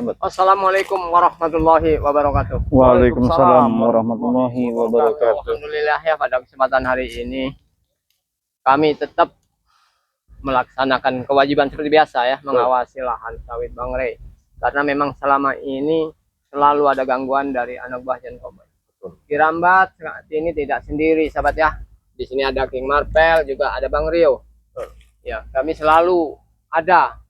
Assalamualaikum warahmatullahi wabarakatuh. Waalaikumsalam warahmatullahi wabarakatuh. Alhamdulillah ya, pada kesempatan hari ini kami tetap melaksanakan kewajiban seperti biasa ya, mengawasi lahan sawit Bang Rey. Karena memang selama ini selalu ada gangguan dari anak buah John Cowboy. Kirambat saat ini tidak sendiri sahabat ya. Di sini ada King Marvel, juga ada Bang Rio. Ya, kami selalu ada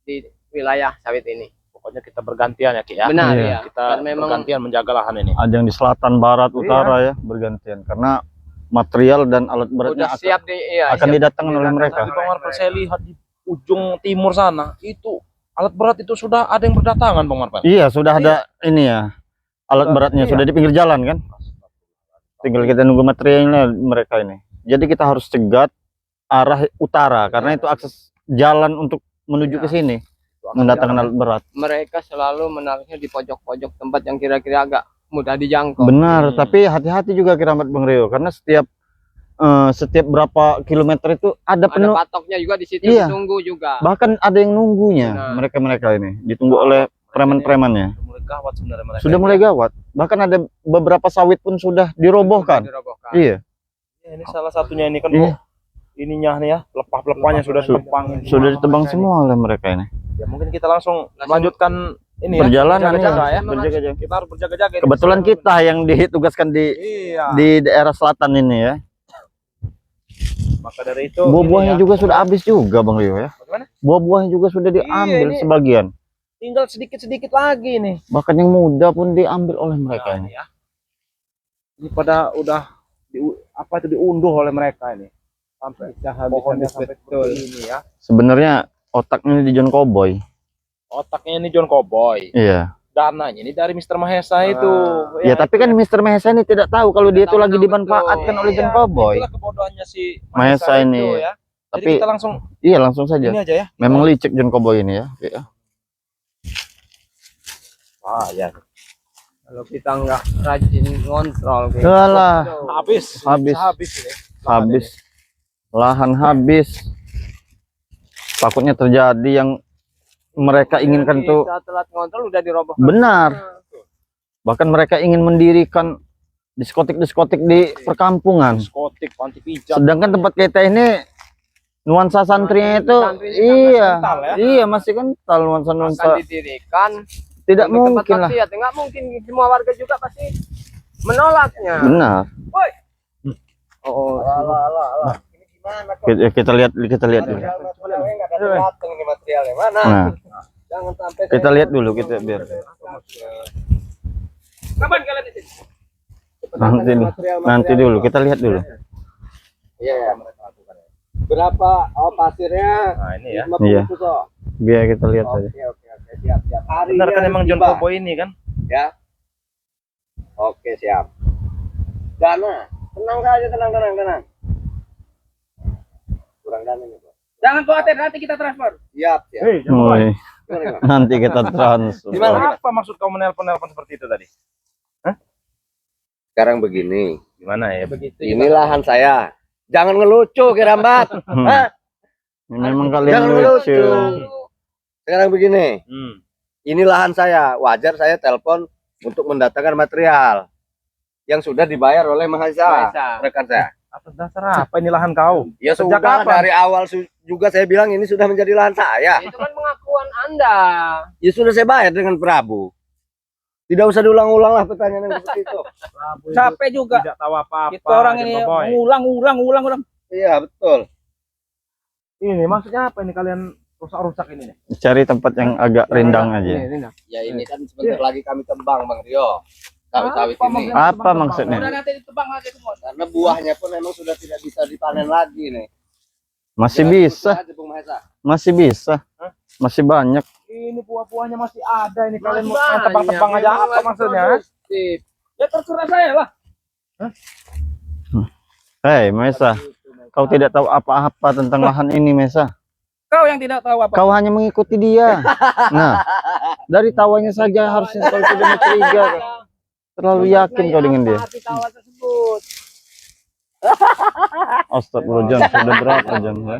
di wilayah sawit ini. Pokoknya kita bergantian ya Ki ya. Benar Iya. ya. Kita memang bergantian menjaga lahan ini. Ada yang di selatan, barat, utara ya, bergantian. Karena material dan alat beratnya udah siap akan didatangkan oleh mereka. Tapi Bang Marvel, saya lihat di ujung timur sana itu alat berat itu sudah ada yang berdatangan Bang Marvel. Iya, sudah ada ini ya. Alat beratnya sudah di pinggir jalan kan. Tinggal kita nunggu materialnya mereka ini. Jadi kita harus cegat arah utara karena itu akses jalan untuk menuju ke sini. Mendatangkan alat berat. Mereka selalu menaruhnya di pojok-pojok tempat yang kira-kira agak mudah dijangkau. Benar, tapi hati-hati juga Kiramat Bang Rio karena setiap berapa kilometer itu ada penuh. Patoknya juga di situ, Iya. ditunggu juga. Bahkan ada yang nunggunya. Mereka ini ditunggu oleh preman-premannya. Sudah mulai gawat sebenarnya mereka. Sudah mulai gawat. Bahkan ada beberapa sawit pun sudah dirobohkan. Iya. Ya, ini salah satunya ini kan Iya. ininya nih ya, pelepah-pelepahnya sudah ditebang. Sudah ditebang semua oleh mereka ini. Ya mungkin kita langsung melanjutkan ini ya. Perjalanan berjaga-jaga ya. ya. Berjaga-jaga. Kita harus berjaga-jaga. ini. Kebetulan kita yang ditugaskan Iya. di daerah selatan ini ya. Maka dari itu Buah-buahnya ini ya, juga sudah habis juga Bang Rio ya. Bagaimana? Buah-buahnya juga sudah diambil ini- sebagian. Tinggal sedikit-sedikit lagi nih. Bahkan yang muda pun diambil oleh mereka Nah, ini. ini ya. Ini pada udah diunduh oleh mereka ini. Sampai pohonnya sampai betul. ini ya. Sebenarnya otaknya ini di John Cowboy. Otaknya ini John Cowboy. Iya. Dananya ini dari Mr. Mahesa itu. Ya, tapi kan Mr. Mahesa ini tidak tahu kalau dia itu tahu lagi betul. dimanfaatkan oleh John Cowboy. Itulah kebodohannya si Mahesa itu ini. ya. Jadi Tapi kita langsung iya langsung saja. ini aja ya. Memang licik John Cowboy ini ya. Iya. Ah ya. Kalau kita nggak rajin ngontrol, Alah. Habis. Habis. Habis ini. Habis. Lahan habis. Takutnya terjadi yang mereka inginkan tuh. Saat telat ngontrol udah diroboh. Benar. Bahkan mereka ingin mendirikan diskotik-diskotik di perkampungan. Diskotik, panti pijat. Sedangkan tempat kita ini nuansa santrinya itu Santrinya iya. kental ya. Iya, masih kental Akan nuansa-nuansa. didirikan. Tidak untuk tempat mungkin lah. maksiat. Nggak mungkin semua warga juga pasti menolaknya. Benar. Woi. Oh, alah. Ini gimana kok? Kita lihat dulu. Nggak ada datang ini materialnya mana? Nah, Jangan sampai kita lihat dulu kita biar Kapan kalian di sini? nanti dulu kita lihat dulu. Iya. Berapa pasirnya? Nah, ini ya. 50 Iya. kok. Biar kita lihat saja. Oke. Siap. Hari Benar kan emang John Cowboy ini kan? Ya. Oke, siap. Dana, tenang saja, tenang. Kurang dana nih, Bos. Jangan khawatir, nanti kita transfer. Siap. Woi, nanti kita transfer. Gimana? Apa maksud kamu menelpon seperti itu tadi? Sekarang begini. Gimana ya? Begitu. Ini lahan saya. Jangan ngelucu, Kirambat. Hah? Memang kalian Jangan lucu. Sekarang begini. Hmm. Ini lahan saya. Wajar saya telepon untuk mendatangkan material yang sudah dibayar oleh Mahesa, rekan saya. Atas dasar apa ini lahan kau? Ya Sejak sudah, kapan? dari awal juga saya bilang ini sudah menjadi lahan saya. Itu kan pengakuan Anda. Ya sudah saya bayar dengan Prabu. Tidak usah diulang-ulang lah pertanyaan yang seperti itu. Capek juga. Tidak tahu apa-apa. Kita orang John ini Cowboy. ulang. Iya betul. Ini maksudnya apa ini kalian rusak-rusak ini nih? Cari tempat yang agak rindang aja. Ya ini kan sebentar lagi kami tembang Bang Rio. Sawit-sawit ini. Apa maksudnya? Udah nanti ditebang aja semua. Karena buahnya pun memang sudah tidak bisa dipanen lagi nih. Masih Ya, bisa, aja, Bung Mahesa. masih bisa. Masih banyak. Ini buah-buahnya masih ada ini kalian mau Banyak. tebang-tebang aja Memang apa lagi maksudnya? produktif. Ya terserah saya lah. Hei, Mesa, kau tidak tahu apa-apa tentang lahan ini, Mesa. Kau yang tidak tahu apa. Kau hanya mengikuti dia. Nah, dari tawanya saja harusnya kau sudah mencuriga. Terlalu yakin kau dengan dia. Arti tawa tersebut. Astagfirullah, John, sudah berapa John? Ya?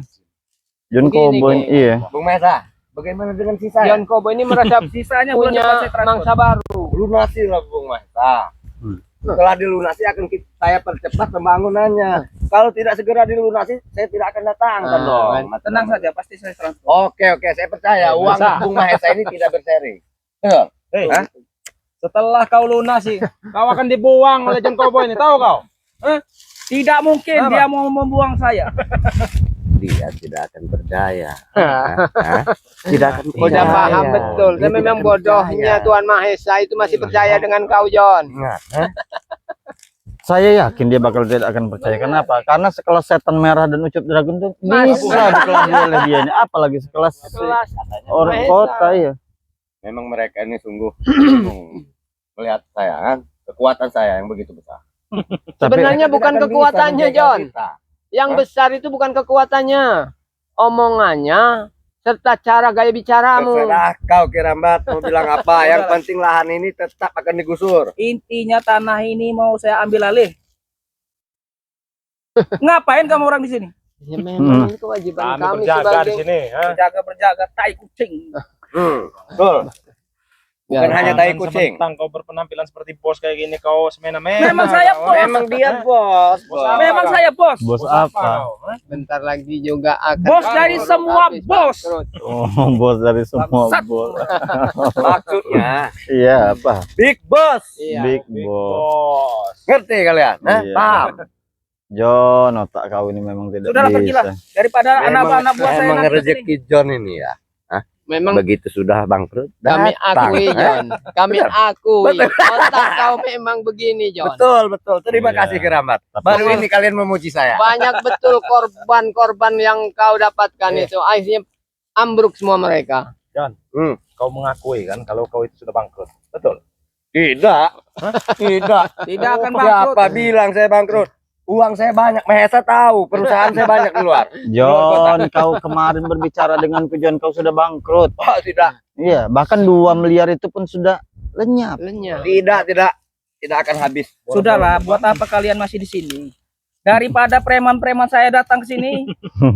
John Begini, Cowboy, Ki. iya. Bung Mahesa, Bagaimana dengan sisa? John Kobo ini merasa Sisanya bulan depan punya saya transfer. mangsa baru. Lunasi lah Bung Mahesa. Setelah dilunasi akan saya percepat pembangunannya. Kalau tidak segera dilunasi, saya tidak akan datang kan dong. Tenang saja, pasti saya transfer. Oke, saya percaya uang Bung Mahesa ini tidak berseri. Betul. Hei, Hah? setelah kau lunasi, kau akan dibuang oleh John Kobo ini, tahu kau? Tidak mungkin Apa? dia mau membuang saya. Dia tidak akan berdaya. Tidak akan Udah paham betul. Dia Dan memang tidak akan bodohnya percaya. Tuhan Mahesa itu masih percaya dengan kau, John. Nah, Saya yakin dia bakal tidak akan percaya. Kenapa? Karena sekelas setan merah dan ucup dragon tuh bisa dikelabui oleh dia ini. Apalagi sekelas Kelas orang Mahesa. kota ya. memang mereka ini sungguh melihat saya kan, kekuatan saya yang begitu besar. Sebenarnya Mereka bukan tidak akan kekuatannya, bisa menjaga John. kita. Yang Hah? besar itu bukan kekuatannya. Omongannya serta cara gaya bicaramu. Terserah kau Kirambat mau bilang apa. Yang penting lahan ini tetap akan digusur. Intinya tanah ini mau saya ambil alih. Ngapain kamu orang di sini? Ya memang itu kewajiban Kami kami berjaga di sebagai sini. Berjaga, tai kucing. Betul. Bukan Ya, hanya tai kucing. Tentang kau berpenampilan seperti bos kayak gini, kau semena-mena. Memang saya bos. Memang dia bos. Memang saya bos. Bos apa? bentar lagi juga akan Bos dari bangkrut, semua habis bos. bangkrut. Oh, bos dari semua Bangsat. bos. Maksudnya Iya, apa? big boss. Iya. Big Big boss. bos. Ngerti kalian? Hah? Iya. Paham? John, otak kau ini memang tidak Sudahlah, pergilah. bisa. Daripada anak-anak buah saya memang nanti rezeki kesini. John ini ya. Memang Begitu sudah bangkrut, kami datang. akui, John. Kami akui. Otak kau memang begini, John. Betul. Terima Iya. kasih Keramat. Tapi- Baru ini kalian memuji saya. Banyak betul korban-korban yang kau dapatkan itu. Akhirnya ambruk semua mereka. Kau mengakui kan kalau kau itu sudah bangkrut. Betul. Tidak. Tidak. Tidak akan bangkrut. Siapa bilang saya bangkrut? Uang saya banyak, Mahesa tahu. Perusahaan saya banyak di luar. John, kau kemarin berbicara dengan John, kau sudah bangkrut. Oh, tidak. Iya, bahkan 2 miliar itu pun sudah lenyap. Lenyap. Tidak akan habis. Sudahlah, buat apa kalian masih di sini? Daripada preman-preman saya datang ke sini,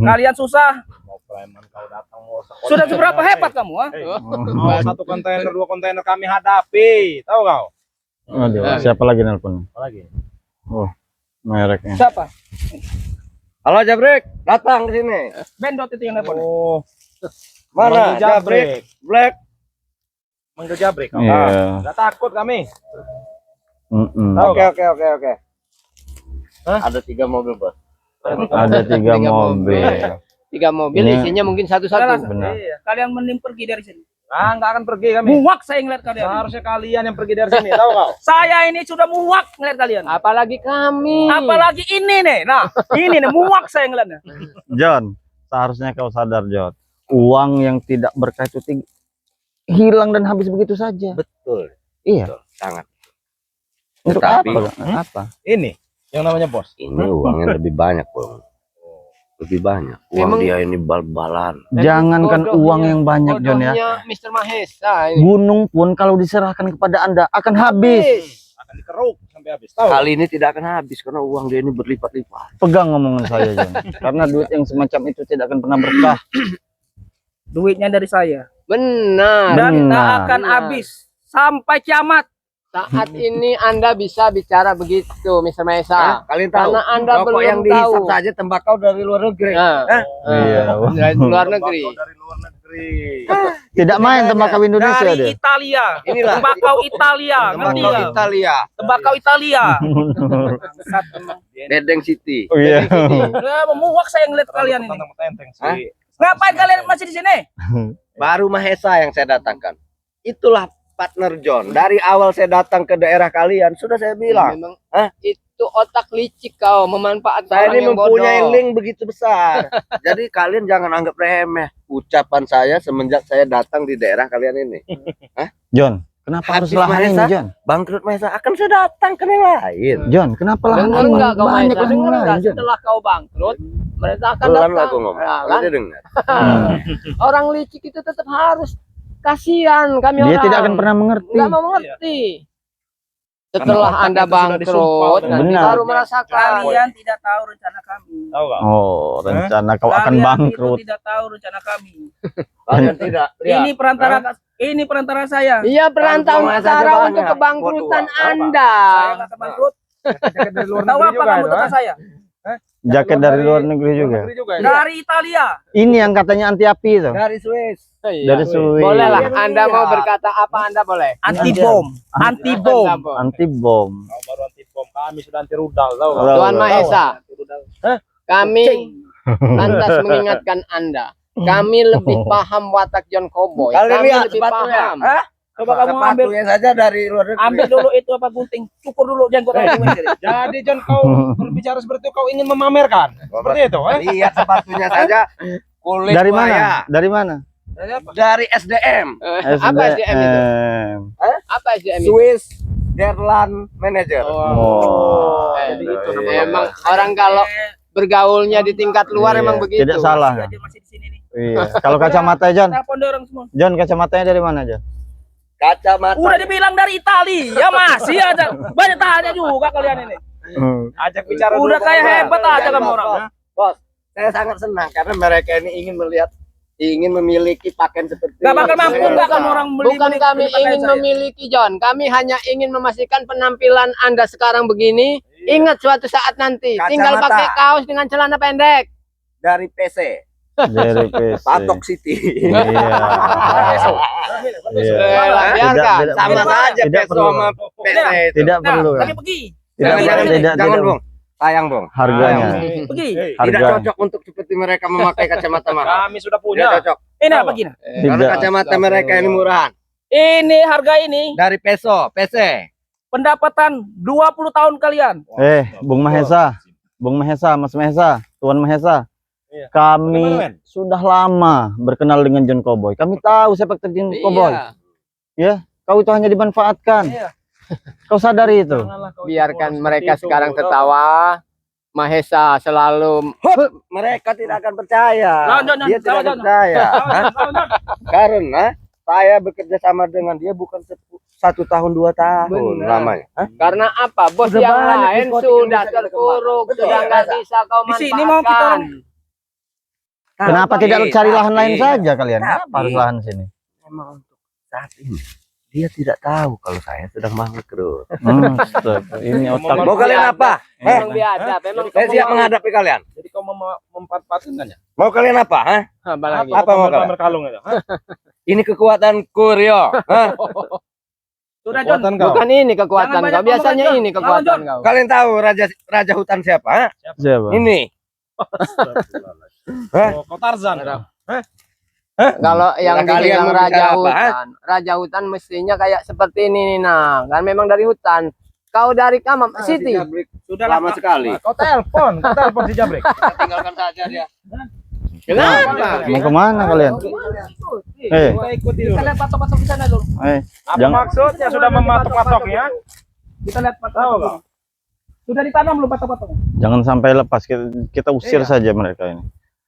kalian susah. Mau preman kau datang mau sekolah. Sudah seberapa hebat kamu, ha? Hei, mau 1 kontainer, 2 kontainer kami hadapi. Tahu kau? Aduh, siapa lagi nelpon? Apa lagi? Oh, mereknya. Siapa? Halo Jabrek, datang ke sini. Bendot itu yang nelpon. Oh, Mana Manggil Jabrek? Black. manggil Jabrik kau. Iya. Enggak takut kami. Mm-mm. Oke. Ada 3 mobil, Bos. Ada 3 mobil. 3 mobil Ini- isinya mungkin Sudahlah, satu-satu. Benar. iya. Kalian mending pergi dari sini. Enggak akan pergi kami. Muak saya ngeliat kalian. Seharusnya kalian yang pergi dari sini, tahu kau? Saya ini sudah muak ngeliat kalian. Apalagi kami. Apalagi ini nih. Nah, ini nih muak saya ngeliatnya. John, seharusnya kau sadar, John. Uang yang tidak berkah itu hilang dan habis begitu saja. Betul. Iya. Sangat. Untuk Tapi- apa? Apa? Ini yang namanya bos. Ini uangnya lebih banyak, Bos. Lebih banyak. Uang Memang- dia ini bal-balan. Jangankan Bodohnya- uang yang banyak, John ya. Bodohnya Mr. Mahesa ini. Gunung pun kalau diserahkan kepada Anda akan habis. Akan dikeruk sampai habis. Tahu? Kali ini tidak akan habis karena uang dia ini berlipat-lipat. Pegang ngomongan saya, John. Karena duit yang semacam itu tidak akan pernah berkah. Duitnya dari saya. Benar. Dan tak Benar. akan Benar. habis. Sampai kiamat. Saat ini Anda bisa bicara begitu, Mr. Mahesa. Kalian tahu? Karena Anda rokok belum yang dihisap tahu. saja tembakau dari luar negeri. Nah, Iya. dari luar negeri. Tembakau dari luar negeri. Tidak main tembakau Indonesia Dari dia. Italia. Inilah. Tembakau Italia. Ngerti Tembakau nggak? Italia. Tembakau Italia. Dedeng City. Oh iya. Ya, memuak saya ngeliat kalian ini. Tentang tenteng Hah? sih. Ngapain kalian masih di sini? Baru Mahesa yang saya datangkan. Itulah partner John. Dari awal saya datang ke daerah kalian, sudah saya bilang. Memang Hah? itu otak licik kau memanfaatkan Saya orang ini yang mempunyai bodoh. link begitu besar. Jadi kalian jangan anggap remeh ucapan saya semenjak saya datang di daerah kalian ini. John, kenapa harus Habis lahan ini, Mahesa? John? Bangkrut Mahesa akan saya datang ke yang lain. John, kenapa lahan Dengar ini? enggak kau Banyak Mahesa? lahan Dengar lain, enggak John. setelah kau bangkrut mereka akan Pelan datang. aku ngomong. Ya, Kamu kan? dia dengar. Orang licik itu tetap harus kasihan kami Dia orang. tidak akan pernah mengerti. Nggak mau mengerti. Setelah Anda bangkrut, nanti Benar. baru merasakan. Kalian tidak tahu rencana kami. Tahu nggak? Oh, rencana kau akan Kalian bangkrut. itu tidak tahu rencana kami. Kalian tidak lihat. Ini perantara saya. Iya, perantara Uangnya saja untuk banyak. kebangkrutan Buat uang. Anda. Saya nggak akan bangkrut. Jaket dari luar Tahu negeri apa juga kamu itu, tentang ha? saya? Jaket dari luar negeri juga. Negeri juga ya? Dari Italia. Ini yang katanya anti api itu. Dari Swiss. Dari Swiss. Boleh lah, Iya. Anda mau berkata apa Anda boleh. Anti bom. Anti bom. Anti bom. Kau baru anti bom, kami sudah anti rudal, tahu nggak? Tahu. Tuan Mahesa, Hah? kami lantas mengingatkan Anda. Kami lebih paham watak John Cowboy. Kalian Kami lihat lebih sepatunya. paham. Hah? Coba kamu ambil Sepatunya saja dari luar negeri. ambil dulu itu apa gunting. Cukur dulu jenggot kamu sendiri. Jadi John, kau berbicara seperti itu, kau ingin memamerkan seperti itu, ha? Lihat sepatunya saja. Kulit Dari buaya. mana? Dari mana? Dari SDM. Apa SDM itu? SDM. Apa SDM itu? Swiss Gerland Manager. Oh. Jadi itu namanya. Emang orang kalau bergaulnya di tingkat luar Iya, emang begitu. Tidak salah. Masih aja masih di sini nih. Iya. Kalau kacamata John, Telepon dorong semua. John kacamatanya dari mana John? Kacamata. Udah dibilang dari Itali. Ya masih aja. Banyak tanya juga kalian ini. Ajak bicara Udah dulu, kayak Bang. hebat aja kamu orang. Bos, saya sangat senang karena mereka ini ingin memiliki pakaian seperti Gak bakal ini. mampu nggak kamu orang beli. Bukan kami ingin memiliki John, kami hanya ingin memastikan penampilan Anda sekarang begini. Ingat suatu saat nanti tinggal Kacamata. pakai kaos dengan celana pendek. dari PC, Dari PC. Patok City. Iya. Iya. Biarkan. Tidak- Sama saja tidak peso perlu. sama PC itu. Tidak perlu. Kami pergi. Tidak Jangan, tidak jangan, tidak. Bung. Sayang, Bung. Harganya. Pergi. Hei, Tidak Harga. cocok untuk seperti mereka memakai kacamata mahal. kami sudah Tidak punya. cocok. Ini apa gini? Karena Tidak. kacamata mereka ini murahan. Ini harga ini Dari peso, PC. pendapatan 20 tahun kalian. Bung Mahesa. Bung Mahesa, Mas Mahesa, Tuan Mahesa. Iya. Kami Bagaimana, Men? sudah lama berkenal dengan John Cowboy. Kami tahu sepak terjang Cowboy. Iya. Kau itu hanya dimanfaatkan. Iya. Kau sadari itu. Janganlah kau Biarkan seperti mereka itu, sekarang Bro. tertawa. Mahesa selalu Mereka tidak akan percaya. Jangan, Dia tidak akan jangan. percaya. Hah? Karena saya bekerja sama dengan dia bukan 1 tahun 2 tahun Benar. lamanya. Hah? karena apa? Bos Sudah yang banyak lain diskotik yang sudah bisa kita terpuruk, kembangkan. sudah Betul, nggak Reza. bisa kau Di sini mau kita manfaatkan. Kenapa Tapi- tidak cari lahan lain tapi- saja kalian? tapi- Kenapa harus lahan sini? Memang untuk saat ini dia tidak tahu kalau saya sedang bangkrut. Ini otak. Mau kalian apa? Memang biadab, memang Saya siap menghadapi kalian. Jadi kau memanfaatkan kan ya? Mau kalian apa? Hah? apa lagi? Apa mau kalian? Berkalung itu? Hah? Ini kekuatanku, Rio. Hah? Sudah John. Kekuatan kau. Bukan ini kekuatan Jangan kau, banyak biasanya ngomong, ini John. kekuatan Lawan, kau. Kalian tahu raja hutan siapa? Hah? Siapa? Ini. Hah? Oh, kau Tarzan. Kalau yang Kalian dibilang mau raja bicara apa, raja hutan mestinya kayak seperti ini nih, nah, kan memang dari hutan. Kau dari Kamam City. Sudah lama sekali. Kau telepon si Jabrik. Tinggalkan saja dia. Kenapa? Mau kemana kalian? Kita ikuti dulu. Kita lihat patok-patok di sana dulu. Apa Jangan. maksudnya sudah mematok-matoknya? Kita lihat Tahu patok-patok. nggak? Sudah ditanam belum patok-patok? Jangan sampai lepas. Kita usir saja mereka ini.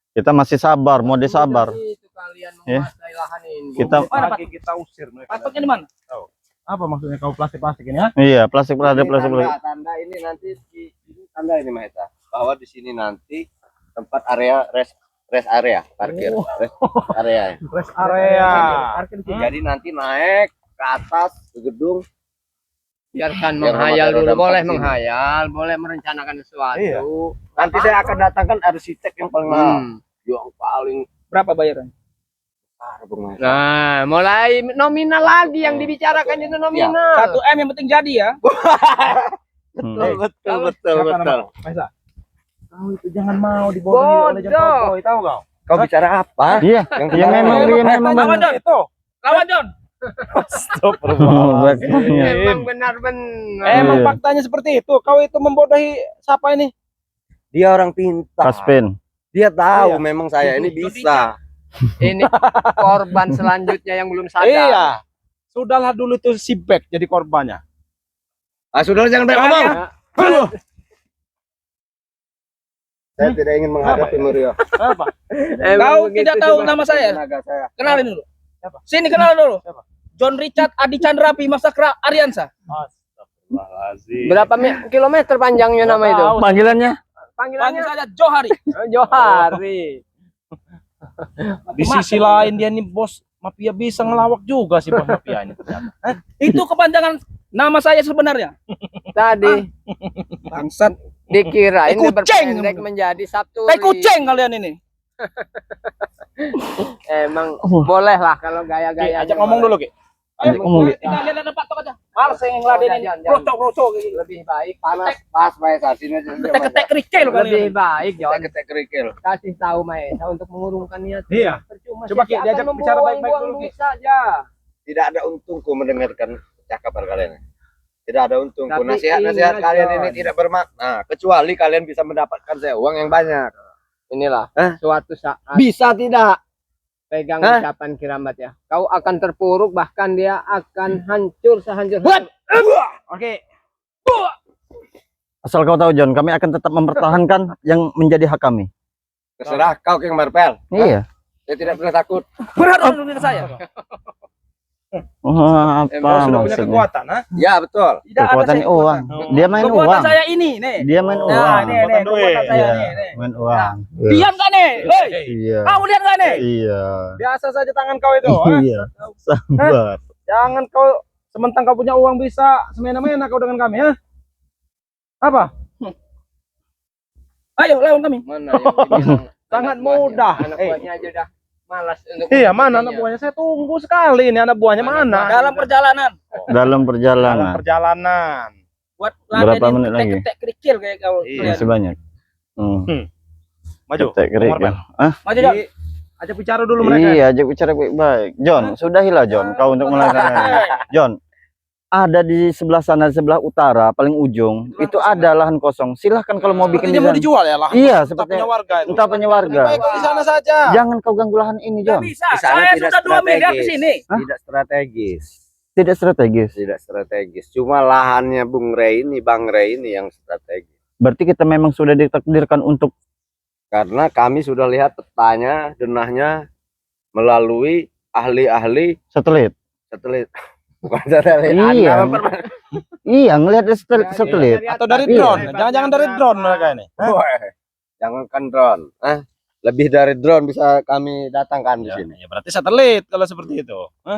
Kita masih sabar, mode sabar. Itu kalian Ya. menguasai lahan ini. Kita Lagi kita usir mereka. Patoknya di mana? Apa maksudnya kau plastik ini, ha? iya plastik ada plastik. Tanda ini nanti ini tanda ini Maheta bahwa di sini nanti tempat area rest area parkir rest area. Rest area. Jadi nanti naik ke atas ke gedung. Biarkan Biar menghayal roda dulu, empat boleh sini. menghayal, boleh merencanakan sesuatu. Iya. Nanti saya akan datangkan arsitek yang paling mahal, Hmm. yang paling Berapa bayaran? besar, Bung Maheta. Nah, mulai nominal lagi yang dibicarakan itu nominal. 1 M yang penting jadi ya. Betul. Siapa nama? Maisa. Kau itu jangan mau dibodohi oleh John Bodoh. Cowboy, tahu kau? Kau bicara apa? Iya, Yang iya kemarin. memang dia memang Lawan benar. John. Itu. Lawan John. Makanya. Memang benar-benar. Emang Iya. faktanya seperti itu. Kau itu membodohi siapa ini? Dia orang pintar. Kaspen. Dia tahu Iya. memang saya ini bisa. Ini korban selanjutnya yang belum sadar. Iya. Sudahlah dulu tuh si Beck jadi korbannya. Ah, sudah jangan banyak ngomong. Aduh. Saya tidak ingin menghadapi Mario. Apa? Kau tidak tahu nama saya? Tenaga saya. Kenalin dulu. Siapa? Sini kenal dulu. Siapa? John Richard Adi Chandra Pimasakra Ariansa. Berapa kilometer panjangnya nama itu? Panggilannya? Panggil Panggilannya saja Johari. Johari. Di sisi lain dia nih bos mafia bisa ngelawak juga sih bos mafia ini ternyata. Itu kepanjangan nama saya sebenarnya. Tadi Bangsat. dikira ini kucing. berpendek menjadi Sabtu. Tai kucing kalian ini. Emang boleh lah kalau gaya-gaya. Ajak ngomong dulu, Ki. Ajak ngomong, Ki. Kita lihat ada Pak Tok aja. Males yang ngeladenin Jangan. krocok-krocok gitu. Lebih baik Panas pas Maesa sini aja. Ketek-ketek kerikil lebih kalian. baik Jon Ketek kerikil. kasih tahu Maesa untuk mengurungkan niat. Iya. Percuma Coba, sih, Ki, diajak akan bicara baik-baik membuang-buang dulu, Ki. duit saja. Tidak ada untungku mendengarkan cakapan kalian. Tidak ada untungku. Tapi Nasihat-nasihat ingat, kalian Jon. ini tidak bermakna kecuali kalian bisa mendapatkan saya uang yang banyak. Inilah Hah? suatu saat Bisa tidak? pegang Hah? ucapan Kiramat ya. Kau akan terpuruk, bahkan dia akan hancur sehancur. Oke. Asal kau tahu John, kami akan tetap mempertahankan yang menjadi hak kami. Terserah kau King Marpel. Iya. Saya tidak pernah takut. Berat dengan saya. Wah, Kau apa sudah punya maksudnya? kekuatan, ha? Ya betul. Tidak ada Kekuatan saya uang. Dia main Kekuatan uang. saya ini, nih. Dia main Nah, uang. ini Kekuatan kekuatan duit. saya Iya, nih. main uang. Iya. Diam gak nih? Hei, Iya. kamu lihat gak nih? Iya. Biasa saja tangan kau itu, ha? Iya. Sabar. Jangan kau sementara kau punya uang bisa semena-mena kau dengan kami, ha? Apa? Ayo lawan kami. Mana yang dibilang Sangat anak mudah. buahnya? Anak buahnya aja udah malas untuk Iya, mana anak mengikutinya. buahnya? Saya tunggu sekali ini anak buahnya mana? Dalam perjalanan. Dalam Dalam perjalanan. perjalanan. Buat Berapa ladenin menit lagi? ketek-ketek kerikil kayak kau. Iya. kalian. Masih banyak. Maju. Ketek kerik, Marpel. kan? Ah, Maju John. Ajak bicara dulu mereka. iya, ajak bicara baik-baik. John, sudahilah John, kau untuk melaksanakan. John, ada di sebelah sana, sebelah utara, paling ujung, itu ada lahan kosong. Silahkan kalau mau bikin di Sepertinya mau sana. dijual ya lah. Iya, Entah sepertinya punya warga itu. entah punya warga. Baik kau di sana saja. Jangan kau ganggu lahan ini, Gak John. bisa. Di sana Saya tidak sudah 2 miliar ke strategis. sini. Hah? Tidak strategis. Tidak strategis. Tidak strategis. Cuma lahannya Bung Rey ini, Bang Rey ini yang strategis. Berarti kita memang sudah ditakdirkan untuk Karena kami sudah lihat petanya, denahnya melalui ahli-ahli satelit. satelit. Bukan satelit. Iya. Anda memper- Iya, ngelihat dari satelit. Atau dari Iya. drone. Jangan-jangan dari drone mereka ini. Wah, jangankan drone. Lebih dari drone bisa kami datangkan di Ya, sini. ya berarti satelit kalau seperti itu. Hah?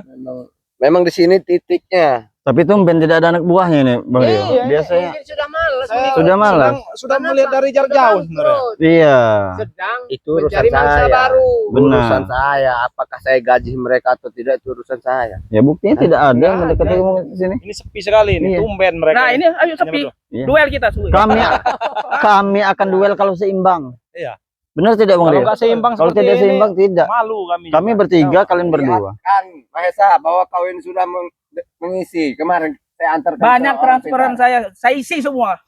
Memang di sini titiknya. Tapi tumben tidak ada anak buahnya nih, Bang Rio. Iya, Biasanya Mungkin sudah malas. Saya Sudah malas. Sudah melihat dari jarak jauh sebenarnya. iya. Sedang Itu urusan mencari mangsa saya. baru. Benar. Urusan saya. Apakah saya gaji mereka atau tidak itu urusan saya. Ya buktinya tidak ada Nggak mereka ada. ketemu di sini. Ini sepi sekali ini, Iya. tumben mereka. Nah ini ayo sepi. berdua. Iya. Duel kita suwe. Kami akan duel kalau seimbang. Iya. Benar tidak Bang Kalau Rio? nggak seimbang Kalau seperti tidak ini, seimbang tidak. malu kami. Kami juga. bertiga, kalian berdua. Kan, Mahesa, bahwa kau ini sudah mengisi. Kemarin saya antarkan. Banyak ke orang transferan saya isi semua.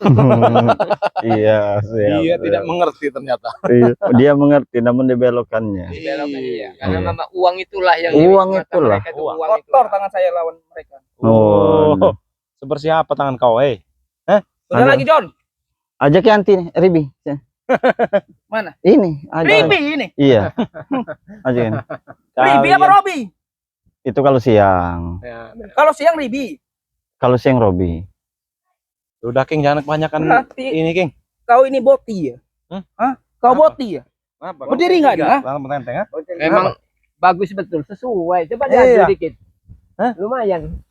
Iya, siap, Iya, siap. tidak mengerti ternyata. Iya, dia mengerti namun dibelokkannya. Belokkan iya. Karena Iya. memang uang itulah yang Uang di mata itulah. mereka itu, Uang. uang Kotor itulah. tangan saya lawan mereka. Oh. Sebersih apa tangan kau, Udah Ada. lagi John. Ajak Yanti nih, Ribi. Mana? Ini, ajak. Ribi ini. Iya. Ajakin. Ribi apa Robi? Itu kalau siang. Ya, Kalau siang Ribi. Kalau siang Robi. Udah King, jangan kebanyakan Berarti ini King. kau ini boti ya? Hah? Kau Apa? boti ya? Apa? Berdiri nggak dia? Bang menteng, ha? memang bagus betul, sesuai. Coba Iya. lihat sedikit. Hah? Lumayan.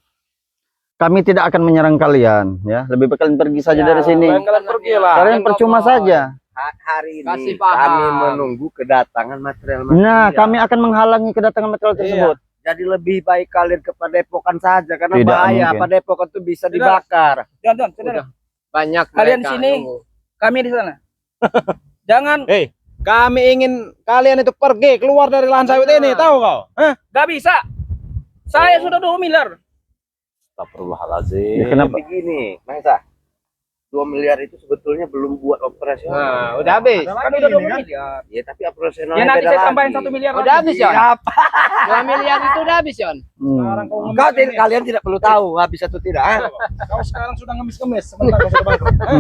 Kami tidak akan menyerang kalian, ya. Lebih baik kalian pergi saja Ya, dari sini. Kalian pergi lah. Kalian percuma saja. Hari Kasih ini paham. kami menunggu kedatangan material. Nah, kami akan menghalangi kedatangan material tersebut. Jadi lebih baik kalian ke Padepokan saja karena Tidak bahaya. mungkin. Padepokan itu bisa Tidak. dibakar. John, saudara. Banyak Kalian mereka di sini. nunggu. Kami di sana. Jangan, Kami ingin kalian itu pergi keluar dari lahan sawit ini, tahu kau? Hah? nggak bisa. Saya sudah 2 miliar. Astagfirullahaladzim. Ya, kenapa? Begini, Mahesa. 2 miliar itu sebetulnya belum buat operasional. Nah, udah habis. Kan udah 2 miliar. Ya tapi operasional. Ya nanti saya tambahin 1 miliar Udah habis, Yon. Ya, 2 miliar itu udah habis, Yon. Sekarang kau Kau tidak, kalian tidak perlu tahu habis atau tidak. Kau sekarang sudah ngemis-ngemis, sebentar kau sudah bangkrut. Hah?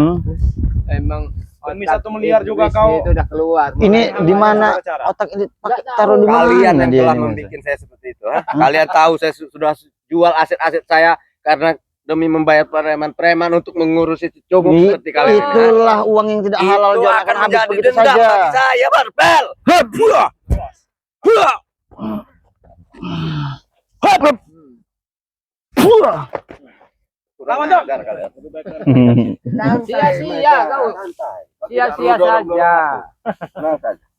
Emang Demi otak 1 miliar juga iblis kau. itu udah keluar. Ini di mana Cara. otak ini pakai Nggak taruh di mana Kalian yang dia telah ini, Mas? membuat saya seperti itu. Ha? Kalian tahu saya sudah jual aset-aset saya karena demi membayar preman-preman untuk mengurusi cowok seperti kalian. Itulah uang yang tidak halal Itu jangan akan akan habis menjadi begitu dendam saja. bagi saya, Barbel. Lawan dong. Sia-sia kau. Sia-sia saja.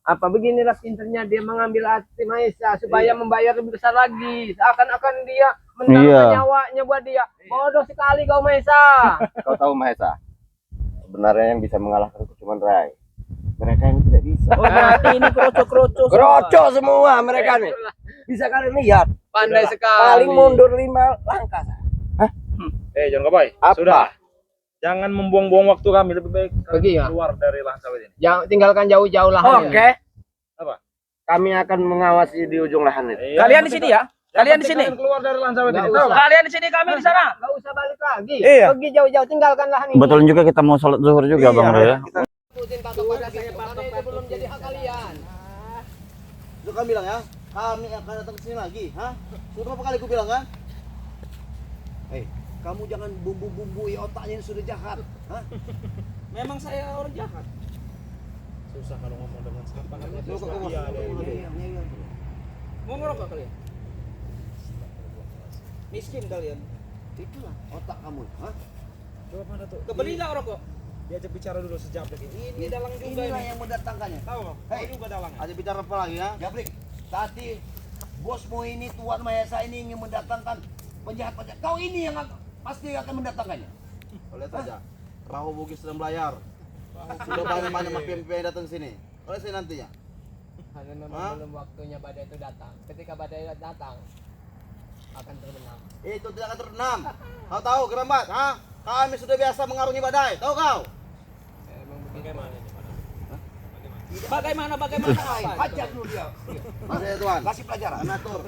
Apa beginilah pinternya dia mengambil hati Maesa supaya membayar lebih besar lagi. Seakan-akan dia mendarukan nyawanya buat dia. Bodoh sekali kau Maesa. Kau tahu Mahesa, sebenarnya yang bisa mengalahkan itu cuma Rai. Mereka yang tidak bisa. Oh, berarti ini kroco-kroco. Kroco semua mereka nih. Bisa kalian lihat. Pandai sekali. Paling mundur 5 langkah. Jangan Boy. Apa? Sudah. Jangan membuang-buang waktu kami, lebih baik Pergi ya. keluar dari lahan sawit ini. Jangan tinggalkan jauh-jauh lahan. Oke. Apa? Kami akan mengawasi di ujung lahan itu. Kalian di sini ya? Kalian di sini? Keluar dari lahan sawit ini. Nggak Tahu usah. nggak? Kalian di sini, kami di sana. Enggak usah balik lagi. Iya. Pergi jauh-jauh, tinggalkan lahan ini. Betul juga kita mau sholat zuhur juga Bang Roy ya. Ikutin patok pada saya, karena itu belum jadi hak kalian. Itu kan bilang ya, kami akan datang ke sini lagi, hah? Sudah berapa kali aku bilang kan? Kamu jangan bumbu-bumbui otaknya ini sudah jahat, hah? Memang saya orang jahat. Susah kalau ngomong dengan siapa kan. Mau ngerokok kalian? Miskin kalian. Itulah otak kamu, hah? Coba mana tuh? Kebeli nggak rokok? Diajak bicara dulu sejam lagi. Ini dalang juga Inilah ini. yang mendatangkannya. Tahu nggak? Hei. Tahu juga dalangnya. Ada bicara apa lagi ya? Gabrik, tadi bosmu ini Tuan Mahesa ini ingin mendatangkan penjahat-penjahat. Kau ini yang pasti akan mendatangkannya. Lihat saja, perahu Bugis sedang belayar. Sudah banyak-banyak mafia-mafia yang datang sini. Oleh saya nantinya. Karena memang belum waktunya badai itu datang. Ketika badai datang, akan terbenam. Itu tidak akan terbenam. Kau tahu Gerambat, hah? Kami sudah biasa mengarungi badai, tahu kau? Bagaimana ini? Bagaimana apa? Hajar dulu dia. Masih ya Tuan. Kasih pelajaran. Atur.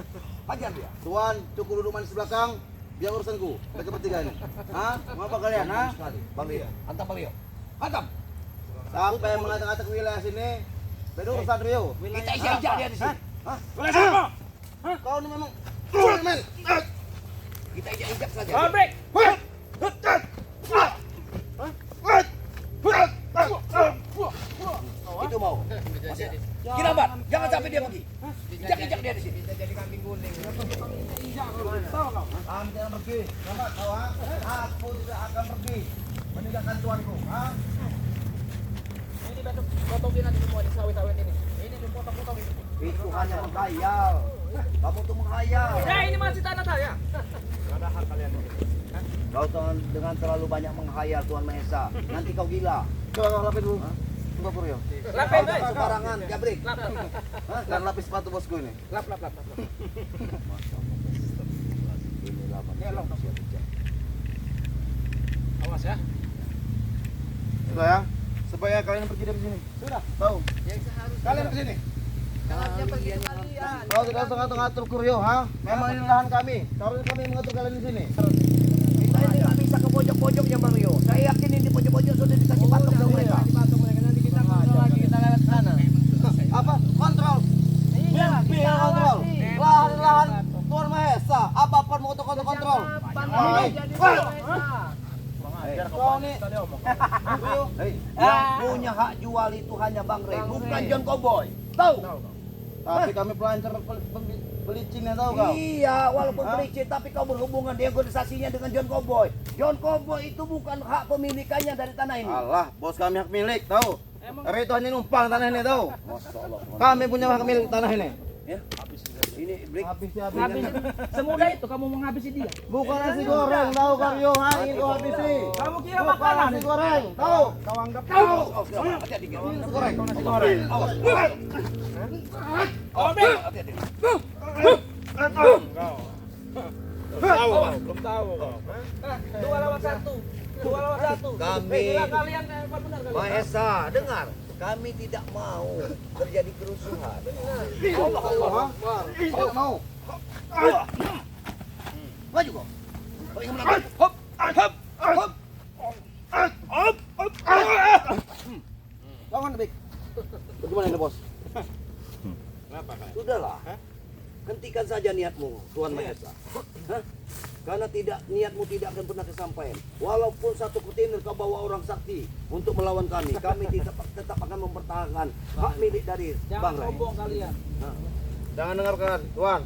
Hajar dia. Tuan, cukup duduk manis belakang. Biar urusanku. Mereka bertiga ini. Hah? Mau apa kalian? Hah? Bang Rio. Hantam Bang Rio. Hantam. Sampai mengatakan wilayah sini. Beda urusan Rio. Kita ijak dia di sini. Hah? Wilayah siapa? Kau ini memang men. Kita ijak saja. Break. Itu mau. Gerambat, jangan sampai dia pergi. Ijak dia di sini. Bisa jadi kambing guling. Kami tidak pergi. Gerambat, tahu ha? Aku tidak akan pergi meninggalkan tuanku. Ha? Ini besok potongin nanti semua di sawit-sawit ini. Ini dipotong-potong ini. Itu hanya menghayal. Kamu tuh menghayal. Ya ini masih tanah saya. Ada hak kalian di sini. Kau dengan terlalu banyak menghayal Tuan Mahesa. Nanti kau gila. Coba kau lapin dulu. Coba Puryo. Lapin, Kau jangan sembarangan, Jabrik. Lap. Hah? Dan lapis sepatu bosku ini. Lap. Inilah manusia bijak. Awas ya. Sudah ya. Supaya kalian pergi dari sini. Sudah. Tahu. Yang seharusnya Kalian ke sini. seharusnya pergi kalian. Kau tidak usah ngatur-ngatur Kuryo, ha? Memang ini lahan kami. Seharusnya kami mengatur kalian di sini. Kita ini nggak bisa ke pojok-pojoknya Bang Rio. Saya yakin ini di pojok-pojok sudah dikasih patok ke mereka. Dipatok mereka nanti kita kontrol lagi, kita lewat sana. Apa? Kontrol. Iya, Biar kontrol. Lahan-lahan Tuan Mahesa. Apapun mau kontrol. Pandai jadi Maesa. Kau nih. Hei, yang punya hak jual itu hanya Bang Rey, bukan John Cowboy. Tahu? Tapi kami pelancar pelicin tahu kau? Iya, walaupun pelicin tapi kau berhubungan negosiasinya dengan John Cowboy. John Cowboy itu bukan hak pemilikannya dari tanah ini. Allah, bos kami hak milik, tahu? Rey itu hanya numpang tanah ini, tahu? Kami punya hak milik tanah ini. Ya, ini break. Habis. Semudah itu kamu menghabisi dia. Bukan nasi goreng, tahu kau Yo, ingin kau habisi. Kamu kira Bukan makanan nasi goreng, tahu? Kau anggap Tahu. Hati-hati, nasi goreng. nasi goreng. Awas. Belum tahu kau. 2 lawan 1. 2 lawan 1. Kami Kalian apa benar kalian? Mahesa, dengar. Kami tidak mau terjadi kerusuhan. Tidak mau. Maju kau. Kau ingin menang? Hop. Lawan Bik. Bagaimana ini bos? Kenapa kalian? Sudahlah. Hentikan saja niatmu, Tuan Mahesa. Hah? Karena niatmu tidak akan pernah kesampaian. Walaupun satu kontainer kau bawa orang sakti untuk melawan kami tetap akan mempertahankan hak milik dari Jangan Bang Ray. sombong kalian. Jangan dengarkan, Tuan.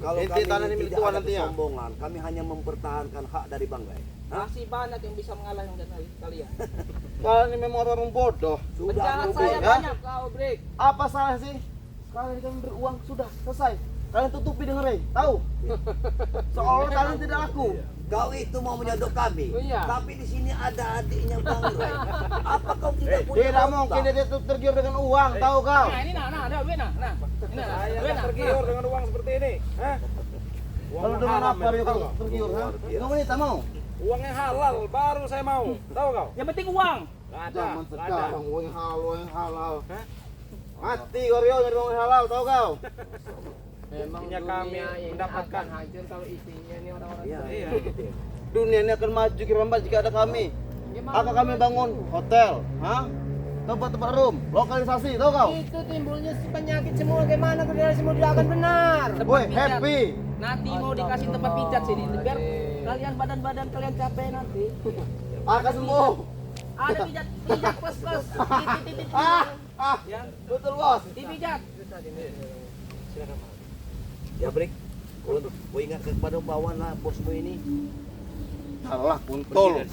Kalau Inti kami tanah ini milik tidak Tuan ada nantinya. kesombongan, kami hanya mempertahankan hak dari Bang Ray. Masih banyak yang bisa mengalahkan kalian. Kalian ini memang orang bodoh. Sudah Penjahat berubah, saya ya? banyak kau, Break. Apa salah sih? Kalian kan beruang sudah selesai. Kalian tutupi dengan Ray, tahu? Seolah kalian tidak laku. Kau itu mau menyodok kami, Iya. tapi di sini ada adiknya Bang Ray. Apa kau tidak punya Tidak otak? mungkin dia tergiur dengan uang, tahu kau? Nah, ini ada duit nah. Nah. Ini duit nah. Tergiur dengan uang seperti ini. Lalu dengan apa dia tergiur? Kamu ini tak mau? Uang yang halal baru saya mau. Tahu kau? Yang penting uang. Nggak ada. Zaman nggak ada. sekarang uang yang halal. Mati Oreo nyari uang yang halal, tahu kau? Memang Intinya kami dunia ini mendapatkan. akan hancur kalau isinya ini orang-orang Iya. baik. Iya. Dunia ini akan maju kirambat jika ada kami. Gimana Akan kami bangun hotel, tempat-tempat room, lokalisasi, tahu kau? itu timbulnya si penyakit semua, gimana kalau semua tidak akan benar. Woi, happy. Nanti mau dikasih tempat pijat sini biar kalian badan kalian capek nanti. Akan sembuh. Ada pijat plus. Titit. Ya, Betul, Bos. dipijat. Ya Brik, kau ingatkan kepada bawalah bosmu ini. Salah kuntul.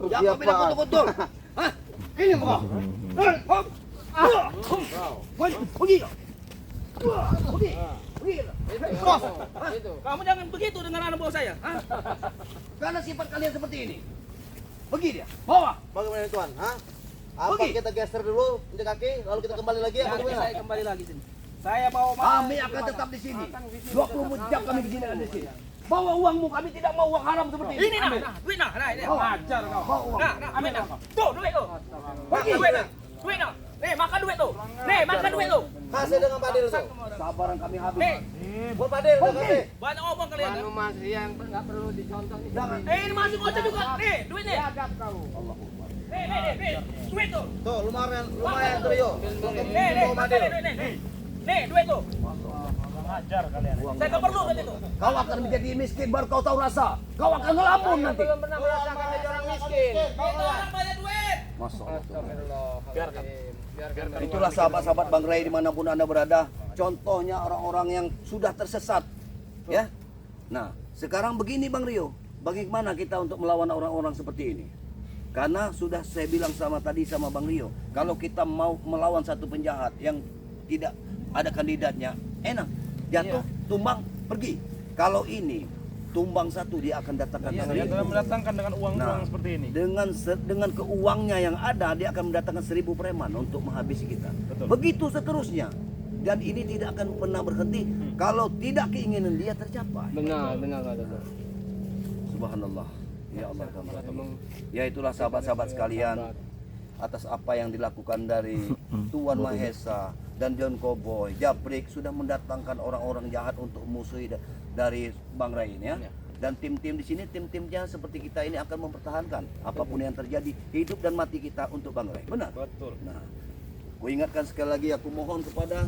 Ya apa beda betul-betul? Hah? Ini kau. Hop. Pergi. Bos, Itu. Kamu jangan begitu dengan anak bawah saya. Hah? Karena sifat kalian seperti ini. Pergi dia. Bawa. bagaimana Tuan? Apa Pergi. kita geser dulu injek kaki, lalu kita kembali lagi apa Nanti gimana? saya kembali lagi sini. Saya bawa Kami akan tetap di sini. 24 jam kami di sini dan di sini. Bawa uangmu, kami tidak mau uang haram seperti ini. Ini duit ini. Ajar kau. Bawa uang. Ambil tuh duit tuh. Pergi. Duit nah. Nih, makan duit tuh. Nih, makan duit tuh. Hasil dengan Padil tuh. Sabaran kami habis. Nih, Buat Padil, Pergi. banyak omong kalian. Manu mas yang nggak perlu dicontoh nih. Jangan. Ini masih kocak juga. Nih, duit nih. Adab kau. Nih. Duit tuh. Tuh, lumayan Trio. Nih, makan duit nih. Nih, duit tuh. Ajar kalian. Saya nggak perlu duit itu. Kau akan menjadi miskin baru kau tahu rasa. Kau akan ngelamun nanti. Belum pernah merasakan jadi orang miskin. Kita orang banyak duit. Masya Allah. Biarkan. Itulah sahabat-sahabat Bang Ray dimanapun Anda berada. Contohnya orang-orang yang sudah tersesat. Ya. Nah, sekarang begini Bang Rio. Bagaimana kita untuk melawan orang-orang seperti ini? Karena sudah saya bilang sama Bang Rio. Kalau kita mau melawan satu penjahat yang tidak ada kandidatnya, enak. Jatuh, tumbang, pergi. Kalau ini, tumbang satu dia akan datangkan Dia seribu. akan mendatangkan dengan uang-uang Nah, seperti ini. Dengan keuangnya yang ada, dia akan mendatangkan 1000 preman untuk menghabisi kita. Betul. Begitu seterusnya. Dan ini tidak akan pernah berhenti kalau tidak keinginan dia tercapai. Benar. Subhanallah. Ya Allah. Ya itulah sahabat-sahabat sekalian, atas apa yang dilakukan dari Tuan Mahesa dan John Cowboy, Japrik sudah mendatangkan orang-orang jahat untuk musuhi dari Bang Ray ini ya. Dan tim-tim di sini, tim-timnya seperti kita ini akan mempertahankan apapun yang terjadi, hidup dan mati kita untuk Bang Ray. Benar? Betul. Nah, ku ingatkan sekali lagi, aku mohon kepada